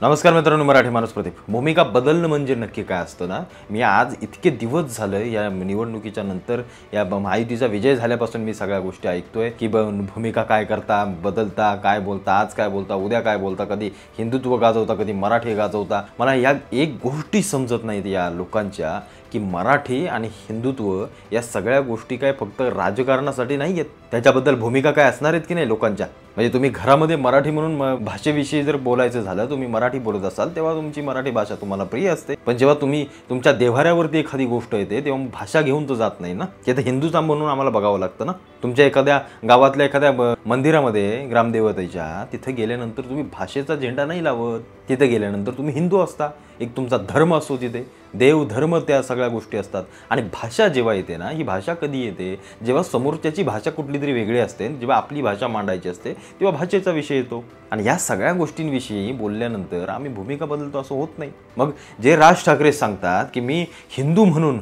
नमस्कार मित्रांनो, मराठी माणूस प्रदीप. भूमिका बदलणं म्हणजे नक्की काय असतं ना, मी आज इतके दिवस झालं या निवडणुकीच्या नंतर या महायुतीचा विजय झाल्यापासून मी सगळ्या गोष्टी ऐकतोय की भूमिका काय करता, बदलता, काय बोलता, आज काय बोलता, उद्या काय बोलता, कधी हिंदुत्व गाजवता, कधी मराठी गाजवता. मला या एक गोष्टी समजत नाहीत या लोकांच्या की मराठी आणि हिंदुत्व या सगळ्या गोष्टी काय फक्त राजकारणासाठी नाही आहेत, त्याच्याबद्दल भूमिका काय असणार आहेत की नाही लोकांच्या. म्हणजे तुम्ही घरामध्ये मराठी म्हणून भाषेविषयी जर बोलायचं झालं, तुम्ही मराठी बोलत असाल तेव्हा तुमची मराठी भाषा तुम्हाला प्रिय असते. पण जेव्हा तुम्ही तुमच्या देव्हाऱ्यावरती एखादी गोष्ट येते तेव्हा भाषा घेऊन तर जात नाही ना. ते तर हिंदूचा म्हणून आम्हाला बघावं लागतं ना. तुमच्या एखाद्या गावातल्या एखाद्या मंदिरामध्ये ग्रामदेवतेच्या तिथे गेल्यानंतर तुम्ही भाषेचा झेंडा नाही लावत. तिथे गेल्यानंतर तुम्ही हिंदू असता, एक तुमचा धर्म असतो, तिथे देव धर्म त्या सगळ्या गोष्टी असतात. आणि भाषा जेव्हा येते ना, ही भाषा कधी येते जेव्हा समोरच्याची भाषा कुठली तरी वेगळी असते, जेव्हा आपली भाषा मांडायची असते तेव्हा भाषेचा विषय येतो. आणि या सगळ्या गोष्टींविषयी बोलल्यानंतर आम्ही भूमिका बदलतो असं होत नाही. मग जे राज ठाकरे सांगतात की मी हिंदू म्हणून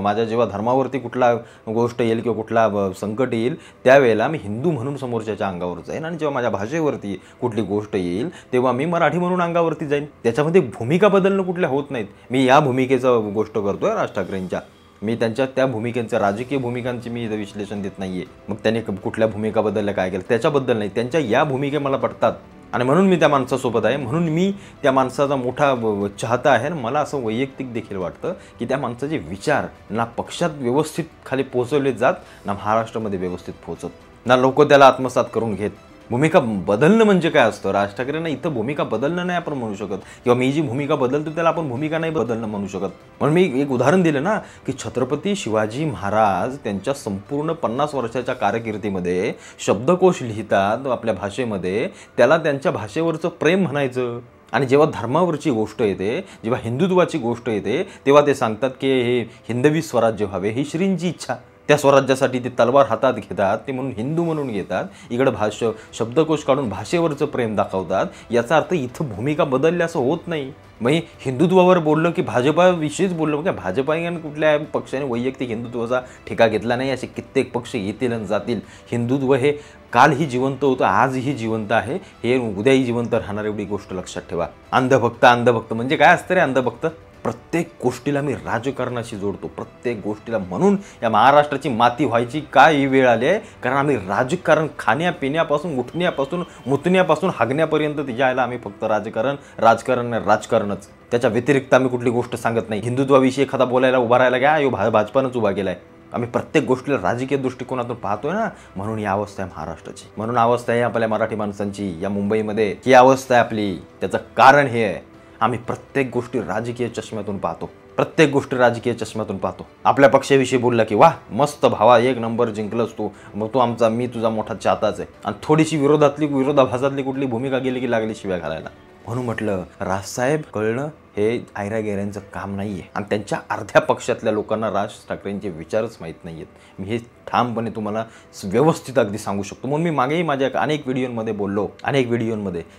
माझ्या जेव्हा धर्मावरती कुठला गोष्ट येईल किंवा कुठला संकट येईल त्यावेळेला मी हिंदू म्हणून समोरच्याच्या अंगावर जाईन, आणि जेव्हा माझ्या भाषेवरती कुठली गोष्ट येईल तेव्हा मी मराठी म्हणून अंगावरती जाईन. त्याच्यामध्ये भूमिका बदलणं कुठल्या होत नाहीत. मी या भूमिकेचं गोष्ट करतोय राज ठाकरेंच्या. मी त्यांच्या त्या भूमिकेचं राजकीय भूमिकांचे मी इथं विश्लेषण देत नाहीये. मग त्यांनी कुठल्या भूमिका बदलल्या, काय केलं त्याच्याबद्दल नाही, त्यांच्या या भूमिका मला पटतात आणि म्हणून मी त्या माणसासोबत आहे. म्हणून मी त्या माणसाचा मोठा चाहता आहे. आणि मला असं वैयक्तिक देखील वाटतं की त्या माणसाचे विचार ना पक्षात व्यवस्थित खाली पोहोचवले जात, ना महाराष्ट्रामध्ये व्यवस्थित पोहोचत, ना लोक त्याला आत्मसात करून घेत. भूमिका बदलणं म्हणजे काय असतं? राज ठाकरेंना इथं भूमिका बदलणं नाही आपण म्हणू शकत, किंवा मी जी भूमिका बदलतो त्याला आपण भूमिका नाही बदलणं म्हणू शकत. म्हणून मी एक उदाहरण दिलं ना की छत्रपती शिवाजी महाराज त्यांच्या संपूर्ण 50 वर्षाच्या कारकिर्दीमध्ये शब्दकोश लिहितात आपल्या भाषेमध्ये. त्याला त्यांच्या भाषेवरचं प्रेम म्हणायचं. आणि जेव्हा धर्मावरची गोष्ट येते, जेव्हा हिंदुत्वाची गोष्ट येते, तेव्हा ते सांगतात की हे हिंदवी स्वराज्य व्हावे, ही श्रींची इच्छा. त्या स्वराज्यासाठी ते तलवार हातात घेतात, ते म्हणून हिंदू म्हणून घेतात. इकडं शब्दकोश काढून भाषेवरचं प्रेम दाखवतात. याचा अर्थ इथं भूमिका बदलल्या असं होत नाही. मग हिंदुत्वावर बोललं की भाजपाविषयीच बोललं. मग भाजपाने कुठल्या पक्षाने वैयक्तिक हिंदुत्वाचा ठेका घेतला नाही. असे कित्येक पक्ष येतील आणि जातील. हिंदुत्व हे कालही जिवंत होतं, आजही जिवंत आहे, हे उद्याही जिवंत राहणार, एवढी गोष्ट लक्षात ठेवा. अंधभक्त म्हणजे काय असतं रे अंधभक्त? प्रत्येक गोष्टीला मी राजकारणाशी जोडतो, प्रत्येक गोष्टीला. म्हणून या महाराष्ट्राची माती व्हायची काय ही वेळ आली आहे, कारण आम्ही राजकारण खाण्यापिण्यापासून, उठण्यापासून, मुतण्यापासून, हागण्यापर्यंत तिच्याला आम्ही फक्त राजकारणच. त्याच्या व्यतिरिक्त आम्ही कुठली गोष्ट सांगत नाही. हिंदुत्वाविषयी एखादा बोलायला उभा राहायला घ्या, यो भाजपानंच उभा केलाय. आम्ही प्रत्येक गोष्टीला राजकीय दृष्टिकोनातून पाहतोय ना. म्हणून ही अवस्था आहे महाराष्ट्राची, म्हणून अवस्था आहे आपल्या मराठी माणसांची या मुंबईमध्ये. ही अवस्था आहे आपली. त्याचं कारण हे आहे, आम्ही प्रत्येक गोष्टी राजकीय चष्म्यातून पाहतो, प्रत्येक गोष्टी राजकीय चष्म्यातून पाहतो. आपल्या पक्षाविषयी बोलला की वाह मस्त भावा, एक नंबर जिंकलंस तू, मग तू आमचा, मी तुझा मोठा चाहताच आहे. आणि थोडीशी विरोधाभासातली कुठली भूमिका गेली की लागली शिव्या घालायला. म्हणून म्हटलं राजसाहेब कळणं हे आयरागेऱ्यांचं काम नाही आहे. आणि त्यांच्या अर्ध्या पक्षातल्या लोकांना राज ठाकरेंचे विचारच माहीत नाही आहेत. मी हे ठामपणे तुम्हाला व्यवस्थित अगदी सांगू शकतो. म्हणून मी मागेही माझ्या अनेक व्हिडिओमध्ये बोललो,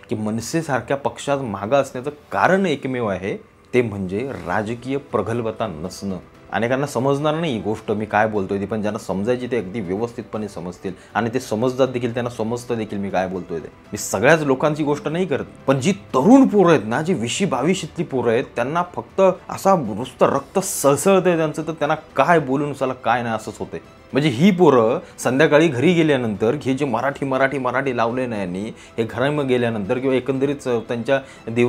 की मनसेसारख्या पक्षात मागं असण्याचं कारण एकमेव आहे, ते म्हणजे राजकीय प्रगल्भता नसणं. अनेकांना समजणार नाही ही गोष्ट मी काय बोलतोय ती, पण ज्यांना समजायची ते अगदी व्यवस्थितपणे समजतील. आणि ते समजतात देखील, त्यांना समजतं देखील मी काय बोलतोय ते. मी सगळ्याच लोकांची गोष्ट नाही करत, पण जी तरुण पोरं आहेत ना, जी 20-22 पोरं आहेत, त्यांना फक्त असा नुसतं रक्त सळसळतंय त्यांचं, तर त्यांना काय बोलून चला काय नाही असंच होतंय. म्हणजे ही पोरं संध्याकाळी घरी गेल्यानंतर हे जे मराठी लावले नाही यांनी, हे घरामध्ये गेल्यानंतर किंवा एकंदरीत त्यांच्या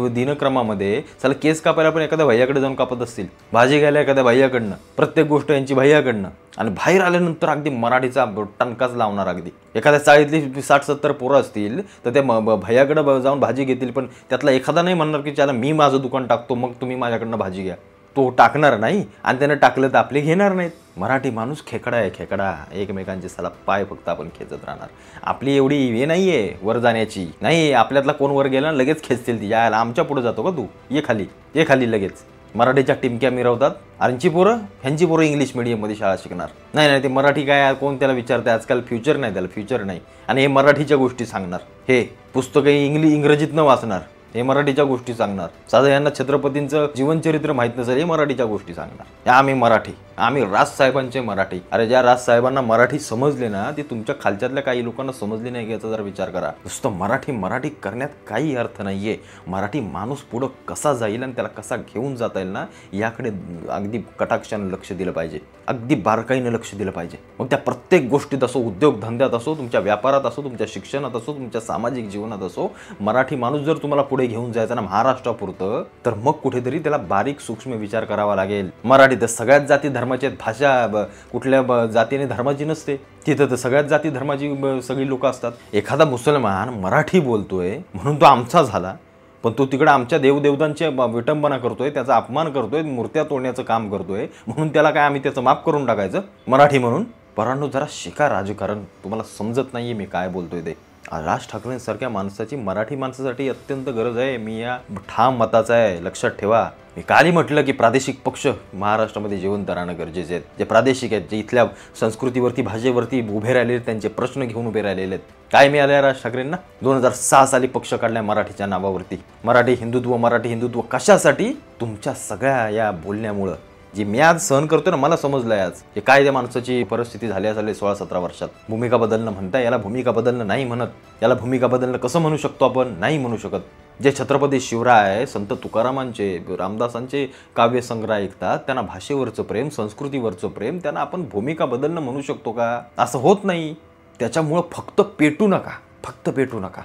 दिनक्रमामध्ये चला केस कापायला पण एखाद्या भैयाकडे जाऊन कापत असतील, भाजी घ्यायला एखाद्या भैयाकडनं, प्रत्येक गोष्ट यांची भैयाकडनं. आणि बाहेर आल्यानंतर अगदी मराठीचा टणकाच लावणार. अगदी एखाद्या चाळीतली 60-70 पोरं असतील तर ते भैयाकडे जाऊन भाजी घेतील, पण त्यातला एखादा नाही म्हणणार की चला मी माझं दुकान टाकतो, मग तुम्ही माझ्याकडनं भाजी घ्या. तो टाकणार नाही, आणि त्यानं टाकलं तर आपले घेणार नाहीत. मराठी माणूस खेकडा आहे, खेकडा. एकमेकांचे सला पाय फक्त आपण खेचत राहणार. आपली एवढी हे नाही आहे वर जाण्याची. नाही, आपल्यातला कोण वर गेला लगेच खेचतील ती, यायला आमच्या पुढे जातो का तू, ये खाली लगेच. मराठीच्या टिमक्या मिरवतात. ह्यांची पोरं इंग्लिश मीडियममध्ये शाळा शिकणार. नाही, ते मराठी काय कोण त्याला विचारते आजकाल, फ्युचर नाही. आणि हे मराठीच्या गोष्टी सांगणार, हे पुस्तकं इंग्रजीत न वाचणार, हे मराठीच्या गोष्टी सांगणार. साधं यांना छत्रपतींचं जीवनचरित्र माहित नसेल, हे मराठीच्या गोष्टी सांगणार. आम्ही मराठी, आम्ही राजसाहेबांचे मराठी. अरे ज्या राजसाहेबांना मराठी समजले ना, ती तुमच्या खालच्यातल्या काही लोकांना समजली नाही याचा जरा विचार करा. नुसतं मराठी मराठी करण्यात काही अर्थ नाहीये. मराठी माणूस पुढं कसा जाईल आणि त्याला कसा घेऊन जाता येईल ना, याकडे अगदी कटाक्षानं लक्ष दिलं पाहिजे, अगदी बारकाईनं लक्ष दिलं पाहिजे. मग त्या प्रत्येक गोष्टीत असो, उद्योगधंद्यात असो, तुमच्या व्यापारात असो, तुमच्या शिक्षणात असो, तुमच्या सामाजिक जीवनात असो, मराठी माणूस जर तुम्हाला पुढे घेऊन जायचा ना महाराष्ट्रापुरतं, तर मग कुठेतरी त्याला बारीक सूक्ष्म विचार करावा लागेल. मराठी तर सगळ्याच जाती धर्माची भाषा कुठल्या जातीने धर्माची नसते. तिथं तर सगळ्याच जाती धर्माची सगळी लोक असतात. एखादा मुसलमान मराठी बोलतोय म्हणून तो आमचा झाला, पण तो तिकडे आमच्या देवदेवतांची विटंबना करतोय, त्याचा अपमान करतोय, मूर्त्या तोडण्याचं काम करतोय, म्हणून त्याला काय आम्ही त्याचं माफ करून टाकायचं मराठी म्हणून? परांनो, जरा शिका राजकारण. तुम्हाला समजत नाहीये मी काय बोलतोय ते. राज ठाकरेंसारख्या माणसाची मराठी माणसासाठी अत्यंत गरज आहे. मी या ठाम मताचा आहे, लक्षात ठेवा. मी कालही म्हटलं की प्रादेशिक पक्ष महाराष्ट्रामध्ये जिवंत राहणं गरजेचे आहेत. जे प्रादेशिक आहेत, जे इथल्या संस्कृतीवरती भाषेवरती उभे राहिलेले, त्यांचे प्रश्न घेऊन उभे राहिलेले आहेत. काय मिळालं राज ठाकरेंना? 2006 साली पक्ष काढलाय मराठीच्या नावावरती. मराठी हिंदुत्व कशासाठी? तुमच्या सगळ्या या बोलण्यामुळं. जे मी आज सहन करतोय ना, मला समजलंय आज हे काय त्या माणसाची परिस्थिती झाली असेल 16-17 वर्षात. भूमिका बदलणं म्हणताय, याला भूमिका बदलणं नाही म्हणत. याला भूमिका बदलणं कसं म्हणू शकतो आपण? नाही म्हणू शकत. जे छत्रपती शिवराय, संत तुकारामांचे, रामदासांचे काव्यसंग्रह ऐकतात, त्यांना भाषेवरचं प्रेम, संस्कृतीवरचं प्रेम, त्यांना आपण भूमिका बदलणं म्हणू शकतो का? असं होत नाही. त्याच्यामुळं फक्त पेटू नका,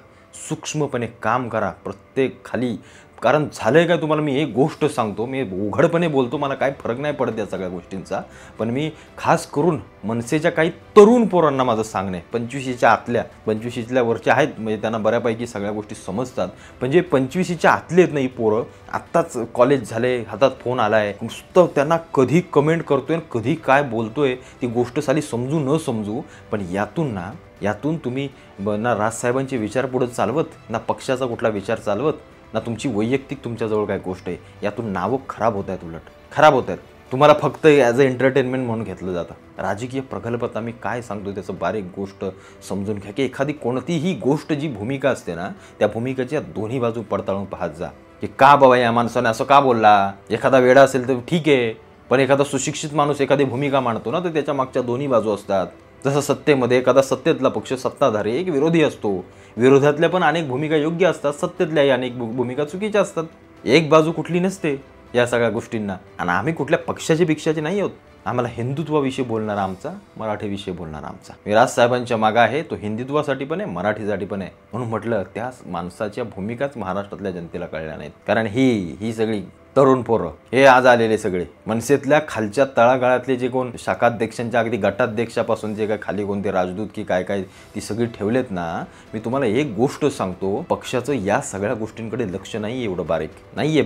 सूक्ष्मपणे काम करा प्रत्येक खाली. कारण झालंय काय, तुम्हाला मी एक गोष्ट सांगतो, मी उघडपणे बोलतो, मला काय फरक नाही पडत या सगळ्या गोष्टींचा, पण मी खास करून मनसेच्या काही तरुण पोरांना माझं सांगणं आहे. 25च्या वरचे आहेत, म्हणजे त्यांना बऱ्यापैकी सगळ्या गोष्टी समजतात. पण जे 25च्या आतले आहेत ना, ही पोरं आत्ताच कॉलेज झाले, हातात फोन आलाय, नुसतं त्यांना कधी कमेंट करतोय, कधी काय बोलतोय, ती गोष्ट साली समजू न समजू, पण यातून तुम्ही ना राजसाहेबांचे विचार पुढे चालवत, ना पक्षाचा कुठला विचार चालवत, ना तुमची वैयक्तिक तुमच्याजवळ काय गोष्ट आहे. यातून नावं खराब होत आहेत, उलट खराब होत आहेत. तुम्हाला फक्त ॲज अ एंटरटेनमेंट म्हणून घेतलं जातं. राजकीय प्रगल्भता मी काय सांगतो त्याचं बारीक गोष्ट समजून घ्या, की एखादी कोणतीही गोष्ट जी भूमिका असते ना, त्या भूमिकेच्या दोन्ही बाजू पडताळून पाहत जा, की का बाबा या माणसाने असं का बोलला. एखादा वेडा असेल तर ठीक आहे, पण एखादा सुशिक्षित माणूस एखादी भूमिका मांडतो ना, तर त्याच्या मागच्या दोन्ही बाजू असतात. जसं सत्तेमध्ये एखादा सत्तेतला पक्ष सत्ताधारी एक विरोधी असतो, विरोधातल्या पण अनेक भूमिका योग्य असतात, सत्तेतल्याही अनेक भूमिका चुकीच्या असतात. एक बाजू कुठली नसते या सगळ्या गोष्टींना. आणि आम्ही कुठल्या पक्षाचे नाही आहोत. आम्हाला हिंदुत्वाविषयी बोलणारा आमचा, मराठीविषयी बोलणारा आमचा. मी राजसाहेबांच्या मागं आहे, तो हिंदुत्वासाठी पण आहे, मराठीसाठी पण आहे. म्हणून म्हटलं त्या माणसाच्या भूमिकाच महाराष्ट्रातल्या जनतेला कळल्या नाहीत. कारण ही सगळी तरुण पोरं, हे आज आलेले सगळे मनसेतल्या खालच्या तळागाळातले जे कोण शाखाध्यक्षांच्या अगदी गटाध्यक्षापासून जे काय खाली कोणते राजदूत की काय ती सगळी ठेवलेत ना, मी तुम्हाला एक गोष्ट सांगतो, पक्षाचं या सगळ्या गोष्टींकडे लक्ष नाही, एवढं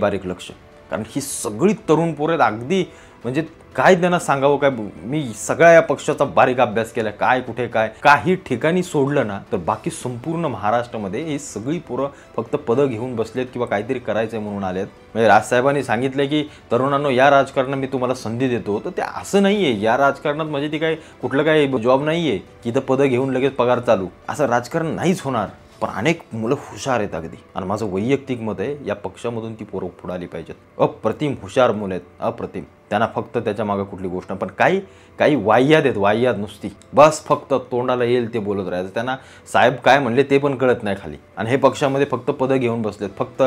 बारीक लक्ष. कारण ही सगळी तरुण पोरं अगदी, म्हणजे काय त्यांना सांगावं काय. मी सगळ्या या पक्षाचा बारीक अभ्यास केला, काय कुठे काय काही ठिकाणी सोडलं ना, तर बाकी संपूर्ण महाराष्ट्रामध्ये ही सगळी पोरं फक्त पदं घेऊन बसलेत किंवा काहीतरी करायचंय म्हणून आलेत. म्हणजे राजसाहेबांनी सांगितलं की तरुणांनो, या राजकारणात मी तुम्हाला संधी देतो, तर ते असं नाहीये. या राजकारणात म्हणजे ती काय कुठलं काय जॉब नाहीये की इथं पदं घेऊन लगेच पगार चालू, असं राजकारण नाहीच होणार. पण अनेक मुलं हुशार आहेत अगदी. आणि माझं वैयक्तिक मत आहे, या पक्षामधून ती पोरं पुढे आली पाहिजेत. अप्रतिम हुशार मुलं आहेत, अप्रतिम. त्यांना फक्त त्याच्या मागे कुठली गोष्ट, पण काही वाह्यात आहेत, वाह्यात नुसती. बस फक्त तोंडाला येईल ते बोलत राहायचं. त्यांना साहेब काय म्हणले ते पण कळत नाही खाली. आणि हे पक्षामध्ये फक्त पदं घेऊन बसलेत. फक्त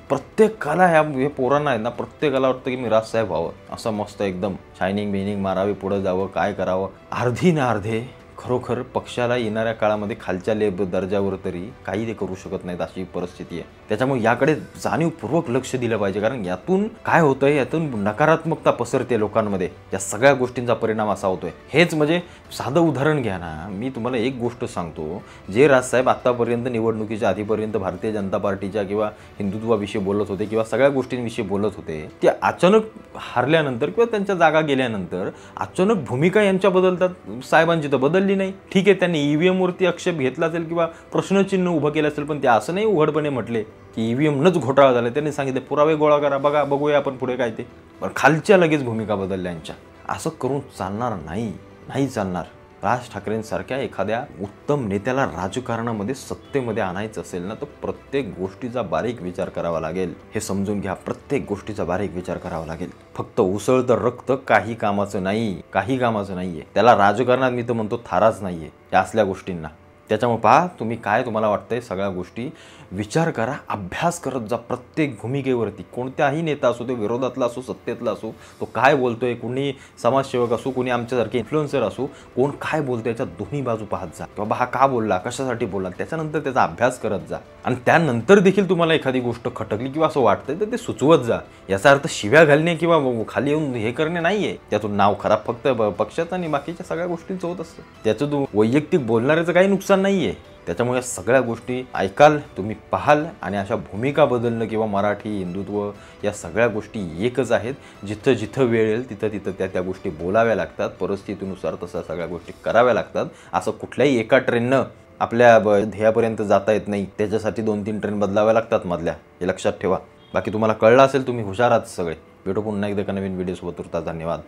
प्रत्येकाला हे पोरांना आहेत ना, प्रत्येकाला वाटतं की मी राजसाहेब व्हावं, असं मस्त एकदम शायनिंग बिनिंग मारावी, पुढं जावं, काय करावं. अर्धी ना अर्धे खरोखर पक्षाला येणाऱ्या काळामध्ये खालच्या दर्जावर तरी काही ते करू शकत नाहीत, अशी परिस्थिती आहे. त्याच्यामुळे याकडे जाणीवपूर्वक लक्ष दिलं पाहिजे. कारण यातून काय होतंय, यातून नकारात्मकता पसरते लोकांमध्ये. या सगळ्या गोष्टींचा परिणाम असा होतोय. हेच म्हणजे साधं उदाहरण घ्या ना, मी तुम्हाला एक गोष्ट सांगतो. जे राजसाहेब आत्तापर्यंत निवडणुकीच्या आधीपर्यंत भारतीय जनता पार्टीच्या किंवा हिंदुत्वाविषयी बोलत होते किंवा सगळ्या गोष्टींविषयी बोलत होते, ते अचानक हारल्यानंतर किंवा त्यांच्या जागा गेल्यानंतर अचानक भूमिका यांच्या बदलतात. साहेबांची तर बदलली नाही. ठीक आहे, त्यांनी ईव्हीएम वरती आक्षेप घेतला असेल किंवा प्रश्नचिन्ह उभं केलं असेल, पण ते असं नाही उघडपणे म्हटले की ईव्हीएमनंच घोटाळा झाला. त्यांनी सांगितले पुरावे गोळा करा, बघूया आपण पुढे काय ते. पण खालच्या लगेच भूमिका बदलल्या यांच्या. असं करून चालणार नाही चालणार. राज ठाकरेंसारख्या एखाद्या उत्तम नेत्याला राजकारणामध्ये सत्तेमध्ये आणायचं असेल ना, तर प्रत्येक गोष्टीचा बारीक विचार करावा लागेल. हे समजून घ्या, प्रत्येक गोष्टीचा बारीक विचार करावा लागेल. फक्त उसळतं रक्त काही कामाचं नाही, काही कामाचं नाहीये. त्याला राजकारणात मी तर म्हणतो थाराच नाहीये या असल्या गोष्टींना. त्याच्यामुळे पहा, तुम्ही काय तुम्हाला वाटतंय सगळ्या गोष्टी विचार करा, अभ्यास करत जा प्रत्येक भूमिकेवरती. कोणत्याही नेता असो, तो विरोधातला असो, सत्तेतला असो, तो काय बोलतोय, कुणी समाजसेवक असो, कुणी आमच्यासारखे इन्फ्लुएन्सर असो, कोण काय बोलतोय याच्या दोन्ही बाजू पाहत जा. बाबा हा का बोलला, कशासाठी बोलला, त्याच्यानंतर त्याचा अभ्यास करत जा. आणि त्यानंतर देखील तुम्हाला एखादी गोष्ट खटकली किंवा असं वाटतंय तर ते सुचवत जा. याचा अर्थ शिव्या घालणे किंवा खाली येऊन हे करणे नाहीये. त्यातून नाव खराब फक्त पक्षाचं आणि बाकीच्या सगळ्या गोष्टींचं होत असतं. त्याचं वैयक्तिक बोलणाऱ्याचं काही नुकसान नाहीये. त्याच्यामुळे या सगळ्या गोष्टी ऐकाल, तुम्ही पाहाल आणि अशा भूमिका बदलणं किंवा मराठी हिंदुत्व या सगळ्या गोष्टी एकच आहेत. जिथं जिथं वेळ येईल तिथं त्या गोष्टी बोलाव्या लागतात. परिस्थितीनुसार तसं सगळ्या गोष्टी कराव्या लागतात. असं कुठल्याही एका ट्रेननं आपल्या ध्येयापर्यंत जाता येत नाही. त्याच्यासाठी 2-3 ट्रेन बदलाव्या लागतात मधल्या, हे लक्षात ठेवा. बाकी तुम्हाला कळलं असेल, तुम्ही हुशार आहात सगळे. भेटू पुन्हा एकदा एका नवीन व्हिडिओसोबत. तुर्तास धन्यवाद.